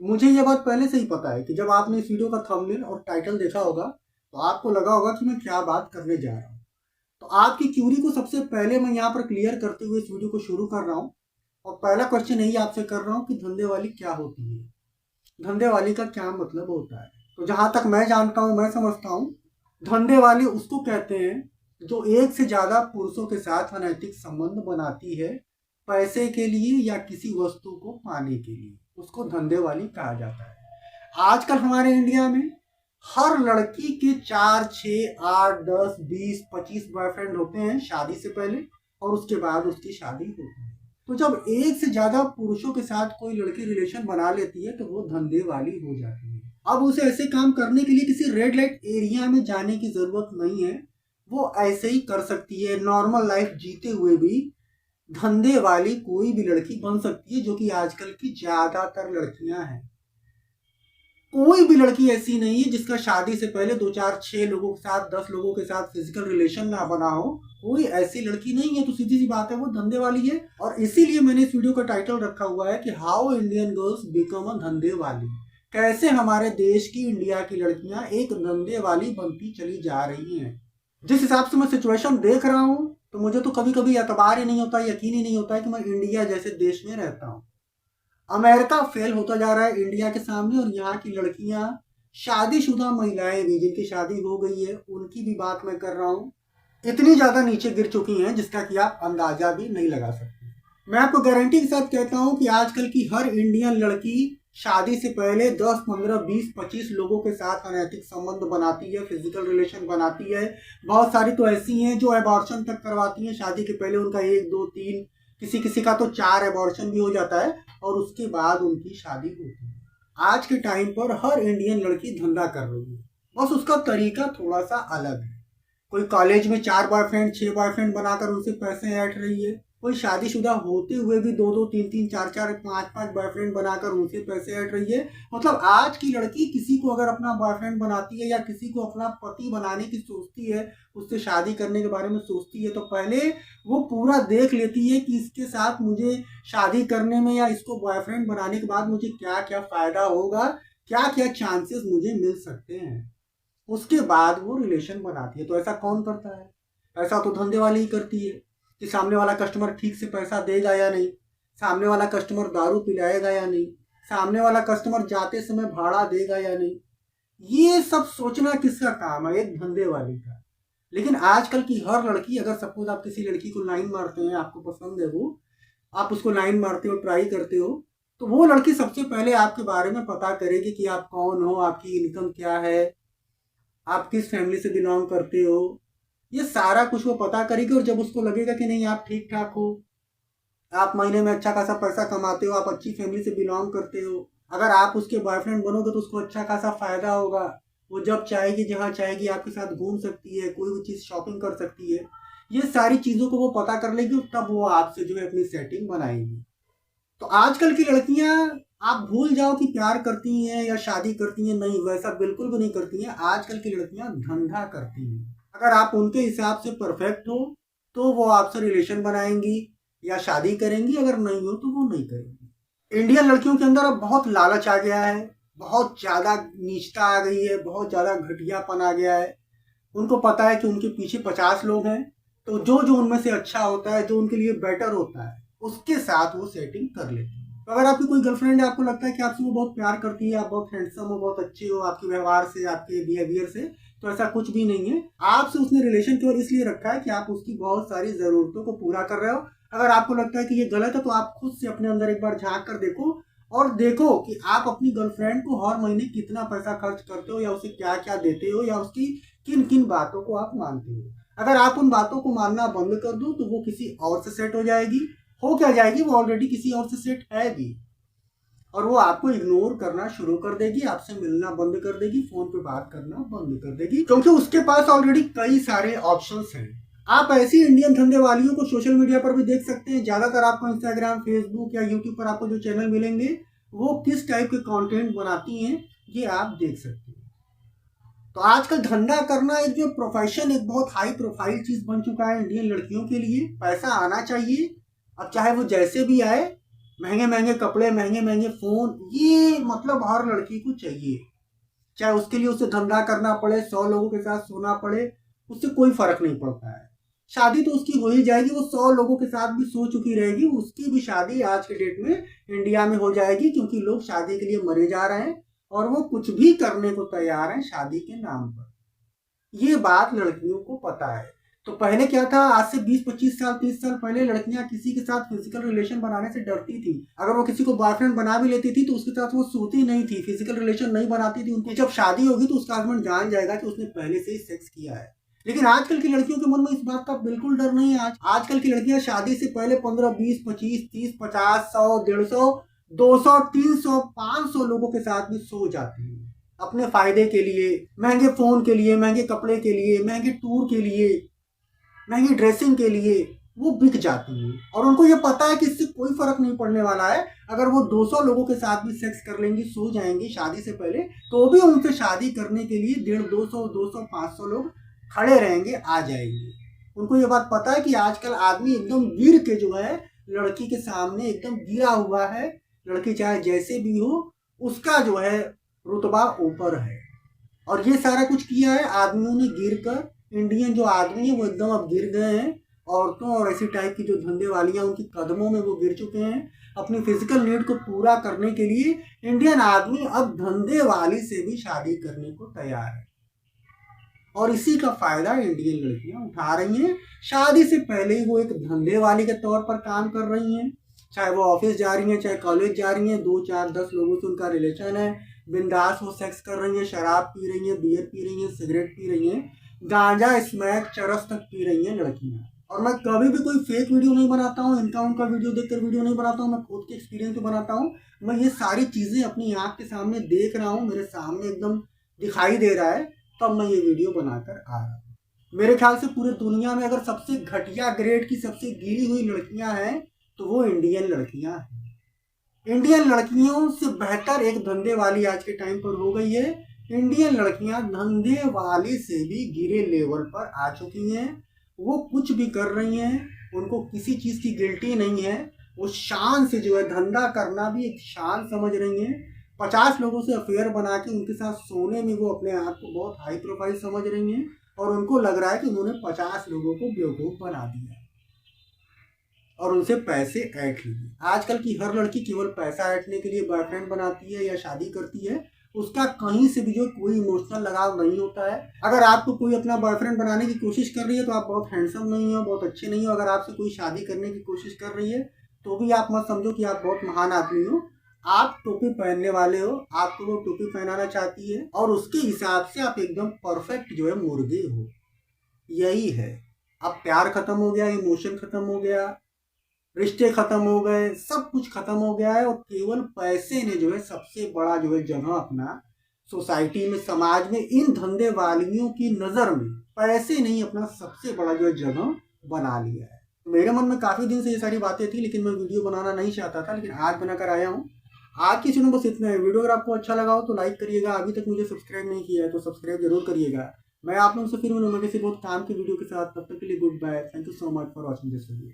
मुझे ये बात पहले से ही पता है कि जब आपने इस वीडियो का थंबनेल और टाइटल देखा होगा तो आपको लगा होगा कि मैं क्या बात करने जा रहा हूँ। तो आपकी क्यूरी को सबसे पहले मैं यहाँ पर क्लियर करते हुए इस वीडियो को शुरू कर रहा हूँ। और पहला क्वेश्चन यही आपसे कर रहा हूँ कि धंधेवाली क्या होती है, धंधेवाली का क्या मतलब होता है। तो जहाँ तक मैं जानता हूँ, मैं समझता हूँ, धंधेवाली उसको कहते हैं जो एक से ज्यादा पुरुषों के साथ अनैतिक संबंध बनाती है पैसे के लिए या किसी वस्तु को पाने के लिए, उसको धंधेवाली कहा जाता है। आजकल हमारे इंडिया में हर लड़की के 4, 6, 8, 10, 20, 25 बॉयफ्रेंड होते हैं शादी से पहले, और उसके बाद उसकी शादी होती है। तो जब एक से ज्यादा पुरुषों के साथ कोई लड़की रिलेशन बना लेती है तो वो धंधे वाली हो जाती है। अब उसे ऐसे काम करने के लिए किसी रेड लाइट एरिया में जाने की जरूरत नहीं है, वो ऐसे ही कर सकती है। नॉर्मल लाइफ जीते हुए भी धंधे वाली कोई भी लड़की बन सकती है, जो कि आजकल की ज्यादातर लड़कियां हैं। कोई भी लड़की ऐसी नहीं है जिसका शादी से पहले 2, 4, 6 लोगों के साथ, 10 लोगों के साथ फिजिकल रिलेशन ना बना हो। कोई ऐसी लड़की नहीं है। तो सीधी सी बात है, वो धंधे वाली है। और इसीलिए मैंने इस वीडियो का टाइटल रखा हुआ है कि how Indian girls become a धंधे वाली। कैसे हमारे देश की, इंडिया की लड़कियां एक धंधे वाली बनती चली जा रही हैं। जिस हिसाब से मैं सिचुएशन देख रहा हूँ, तो मुझे तो कभी कभी एतबार ही नहीं होता, यकीन ही नहीं होता है कि मैं इंडिया जैसे देश में रहता हूँ। अमेरिका फेल होता जा रहा है इंडिया के सामने, और यहाँ की लड़कियां, शादीशुदा महिलाएं भी जिनकी शादी हो गई है, उनकी भी बात मैं कर रहा हूँ, इतनी ज्यादा नीचे गिर चुकी हैं जिसका कि आप अंदाजा भी नहीं लगा सकते। मैं आपको गारंटी के साथ कहता हूँ कि आजकल की हर इंडियन लड़की शादी से पहले 10, 15, 20, 25 लोगों के साथ अनैतिक संबंध बनाती है, फिजिकल रिलेशन बनाती है। बहुत सारी तो ऐसी हैं जो एबॉर्शन तक करवाती हैं शादी के पहले। उनका 1, 2, 3, किसी किसी का तो 4 एबॉर्शन भी हो जाता है, और उसके बाद उनकी शादी होती है। आज के टाइम पर हर इंडियन लड़की धंधा कर रही है, बस उसका तरीका थोड़ा सा अलग है। कोई कॉलेज में 4 बॉयफ्रेंड, 6 बॉयफ्रेंड बनाकर उनसे पैसे ऐंठ रही है। कोई शादीशुदा होते हुए भी 2, 2, 3, 3, 4, 4, 5, 5 बॉयफ्रेंड बनाकर उनसे पैसे ऐंठ रही है। मतलब आज की लड़की किसी को अगर अपना बॉयफ्रेंड बनाती है या किसी को अपना पति बनाने की सोचती है, उससे शादी करने के बारे में सोचती है, तो पहले वो पूरा देख लेती है कि इसके साथ मुझे शादी करने में या इसको बॉयफ्रेंड बनाने के बाद मुझे क्या क्या फायदा होगा, क्या क्या चांसेस मुझे मिल सकते हैं। उसके बाद वो रिलेशन बनाती है। तो ऐसा कौन करता है? ऐसा तो धंधे वाली ही करती है कि सामने वाला कस्टमर ठीक से पैसा देगा या नहीं, सामने वाला कस्टमर दारू पिलाएगा या नहीं, सामने वाला कस्टमर जाते समय भाड़ा देगा या नहीं। ये सब सोचना किसका काम है? एक धंधे वाली का। लेकिन आजकल की हर लड़की, अगर सपोज आप किसी लड़की को लाइन मारते हैं, आपको पसंद है वो, आप उसको लाइन मारते हो, ट्राई करते हो, तो वो लड़की सबसे पहले आपके बारे में पता करेगी कि आप कौन हो, आपकी इनकम क्या है, आप किस फैमिली से बिलोंग करते हो। ये सारा कुछ वो पता करेगी। और जब उसको लगेगा कि नहीं आप ठीक ठाक हो, आप महीने में अच्छा खासा पैसा कमाते हो, आप अच्छी फैमिली से बिलोंग करते हो, अगर आप उसके बॉयफ्रेंड बनोगे तो उसको अच्छा खासा फायदा होगा। वो जब चाहेगी, जहाँ चाहेगी आपके साथ घूम सकती है, कोई भी चीज़ शॉपिंग कर सकती है। ये सारी चीज़ों को वो पता कर लेगी, तब वो आपसे जो है अपनी सेटिंग बनाएगी। तो आजकल की लड़कियां, आप भूल जाओ कि प्यार करती हैं या शादी करती हैं, नहीं, वैसा बिल्कुल भी नहीं करती हैं। आजकल की लड़कियां धंधा करती हैं। अगर आप उनके हिसाब से परफेक्ट हो तो वो आपसे रिलेशन बनाएंगी या शादी करेंगी, अगर नहीं हो तो वो नहीं करेंगी। इंडियन लड़कियों के अंदर अब बहुत लालच आ गया है, बहुत ज़्यादा नीचता आ गई है, बहुत ज़्यादा घटियापन आ गया है। उनको पता है कि उनके पीछे 50 लोग हैं, तो जो जो उनमें से अच्छा होता है, जो उनके लिए बेटर होता है, उसके साथ वो सेटिंग कर लेती है। तो अगर आपकी कोई गर्लफ्रेंड है, आपको लगता है कि आपसे वो बहुत प्यार करती है, आप बहुत हैंडसम हो, बहुत अच्छे हो आपके व्यवहार से, आपके बिहेवियर से, तो ऐसा कुछ भी नहीं है। आपसे उसने रिलेशन केवल इसलिए रखा है कि आप उसकी बहुत सारी ज़रूरतों को पूरा कर रहे हो। अगर आपको लगता है कि ये गलत है, तो आप खुद से अपने अंदर एक बार झांक कर देखो, और देखो कि आप अपनी गर्लफ्रेंड को हर महीने कितना पैसा खर्च करते हो, या उसे क्या क्या देते हो, या उसकी किन किन बातों को आप मानते हो। अगर आप उन बातों को मानना बंद कर दो, तो वो किसी और से सेट हो जाएगी। हो क्या जाएगी? वो ऑलरेडी किसी और से सेट है भी, और वो आपको इग्नोर करना शुरू कर देगी, आपसे मिलना बंद कर देगी, फोन पे बात करना बंद कर देगी, क्योंकि उसके पास ऑलरेडी कई सारे ऑप्शंस हैं। आप ऐसी इंडियन धंधे वालियों को सोशल मीडिया पर भी देख सकते हैं। ज्यादातर आपको इंस्टाग्राम, फेसबुक या यूट्यूब पर आपको जो चैनल मिलेंगे, वो किस टाइप के कंटेंट बनाती हैं, ये आप देख सकते हैं। तो आजकल धंधा करना एक जो प्रोफेशन, एक बहुत हाई प्रोफाइल चीज बन चुका है इंडियन लड़कियों के लिए। पैसा आना चाहिए, अब चाहे वो जैसे भी आए, महंगे महंगे कपड़े, महंगे महंगे फोन, ये मतलब हर लड़की को चाहिए। चाहे उसके लिए उसे धंधा करना पड़े, 100 लोगों के साथ सोना पड़े, उससे कोई फर्क नहीं पड़ता है। शादी तो उसकी हो ही जाएगी, वो 100 लोगों के साथ भी सो चुकी रहेगी, उसकी भी शादी आज के डेट में इंडिया में हो जाएगी, क्योंकि लोग शादी के लिए मरे जा रहे हैं और वो कुछ भी करने को तैयार हैं शादी के नाम पर। ये बात लड़कियों को पता है। तो पहले क्या था, आज से 20-25 साल 30 साल पहले लड़कियां किसी के साथ फिजिकल रिलेशन बनाने से डरती थी। अगर वो किसी को बॉयफ्रेंड बना भी लेती थी तो उसके साथ वो सोती नहीं थी, फिजिकल रिलेशन नहीं बनाती थी। उनकी जब शादी होगी तो उसका हस्बैंड जान जाएगा कि उसने पहले से ही सेक्स किया है। लेकिन आजकल की लड़कियों के मन में इस बात का बिल्कुल डर नहीं है। आजकल की लड़कियां शादी से पहले 15, 20, 25, 30, 50, 100, 150, 200, 300, 500 लोगों के साथ भी सो जाती है अपने फायदे के लिए, महंगे फोन के लिए, महंगे कपड़े के लिए, महंगे टूर के लिए, महंगी ड्रेसिंग के लिए वो बिक जाती है। और उनको ये पता है कि इससे कोई फर्क नहीं पड़ने वाला है। अगर वो 200 लोगों के साथ भी सेक्स कर लेंगी, सो जाएंगी शादी से पहले, तो भी उनसे शादी करने के लिए 150, 200, 200, 500 लोग खड़े रहेंगे, आ जाएंगे। उनको ये बात पता है कि आजकल आदमी एकदम गिर के जो है लड़की के सामने एकदम गिरा हुआ है। लड़की चाहे जैसे भी हो, उसका जो है रुतबा ऊपर है। और ये सारा कुछ किया है आदमियों ने गिर कर। इंडियन जो आदमी है वो एकदम अब गिर गए हैं। औरतों और ऐसी टाइप की जो धंधे वालियां उनकी कदमों में वो गिर चुके हैं। अपनी फिजिकल नीड को पूरा करने के लिए इंडियन आदमी अब धंधे वाली से भी शादी करने को तैयार है। और इसी का फायदा इंडियन लड़कियां उठा रही हैं। शादी से पहले ही वो एक धंधे वाली के तौर पर काम कर रही हैं। चाहे वो ऑफिस जा रही हैं, चाहे कॉलेज जा रही हैं, 2, 4, 10 लोगों से उनका रिलेशन है, बिंदास वो सेक्स कर रही हैं, शराब पी रही हैं, बियर पी रही हैं, सिगरेट पी रही हैं, गांजा स्मैक चरस तक पी रही हैं लड़कियां। और मैं कभी भी कोई फेक वीडियो नहीं बनाता हूँ, इनका उनका वीडियो देखकर वीडियो नहीं बनाता हूँ, मैं खुद के एक्सपीरियंस से बनाता हूँ। मैं ये सारी चीजें अपनी आंख के सामने देख रहा हूँ, मेरे सामने एकदम दिखाई दे रहा है, तब मैं ये वीडियो बनाकर आ रहा हूँ। मेरे ख्याल से पूरे दुनिया में अगर सबसे घटिया ग्रेड की, सबसे गिरी हुई लड़कियां हैं तो वो इंडियन लड़कियां हैं। इंडियन लड़कियों से बेहतर एक धंधे वाली आज के टाइम पर हो गई है। इंडियन लड़कियां धंधे वाली से भी गिरे लेवल पर आ चुकी हैं। वो कुछ भी कर रही हैं, उनको किसी चीज की गिल्टी नहीं है। वो शान से जो है धंधा करना भी एक शान समझ रही हैं। 50 लोगों से अफेयर बना के उनके साथ सोने में वो अपने आप को बहुत हाई प्रोफाइल समझ रही हैं। और उनको लग रहा है कि उन्होंने 50 लोगों को बेवकूफ बना दिया और उनसे पैसे ऐंठ लिए। आजकल की हर लड़की केवल पैसा ऐंठने के लिए बॉयफ्रेंड बनाती है या शादी करती है। उसका कहीं से भी जो कोई इमोशनल लगाव नहीं होता है। अगर आपको कोई अपना बॉयफ्रेंड बनाने की कोशिश कर रही है तो आप बहुत हैंडसम नहीं हो, बहुत अच्छे नहीं हो। अगर आपसे कोई शादी करने की कोशिश कर रही है तो भी आप मत समझो कि आप बहुत महान आदमी हो। आप टोपी पहनने वाले हो, आपको वो टोपी पहनाना चाहती है और उसके हिसाब से आप एकदम परफेक्ट जो है मुर्गे हो। यही है। अब प्यार खत्म हो गया, इमोशन खत्म हो गया, रिश्ते खत्म हो गए, सब कुछ खत्म हो गया है। और केवल पैसे ने जो है सबसे बड़ा जो है जगह अपना सोसाइटी में, समाज में, इन धंधे वालियों की नजर में पैसे नहीं अपना सबसे बड़ा जो है जगह बना लिया है। मेरे मन में काफी दिन से ये सारी बातें थी, लेकिन मैं वीडियो बनाना नहीं चाहता था, लेकिन आज बनाकर आया हूँ। आज की सुनो बस इतना है। वीडियो अगर आपको अच्छा लगा हो तो लाइक करिएगा। अभी तक मुझे सब्सक्राइब नहीं किया है तो सब्सक्राइब जरूर करिएगा। मैं आप लोगों से फिर मिलूंगा किसी बहुत काम की वीडियो के साथ। तब तक के लिए goodbye. Thank you so much for watching this video.